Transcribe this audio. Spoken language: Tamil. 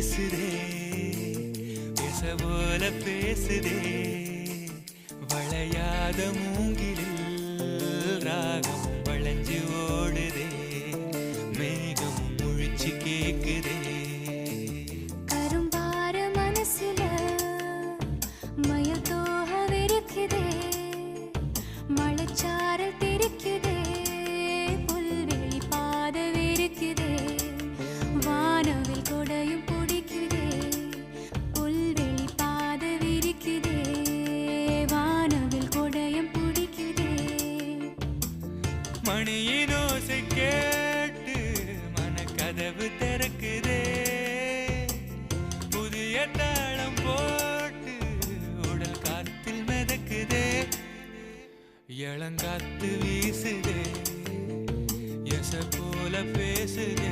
வீசுதே பேச போல பேசுதே வளையாத மூங்கிலில் ராகம் வளைஞ்சு ஓடுதே மேகம் முழிச்சு கேக்குதே கரும்பார மனசுல மயில் தோக விரிக்குதே மழைச்சாரல் தெரிக்குதே புல்வெளி பாத விரிக்குதே வானவில் கொடையும் பிடிக்குதே புல்வெளி பாத விரிக்குதே வானவில் கொடையும் பிடிக்குதே மணியின் ஓசை கேட்டு மனக்கதவு திறக்குதே புதிய தாளம் போட்டு உடல் காத்தில் மிதக்குதே இளங்காத்து வீசுதே எச போல பேசுதே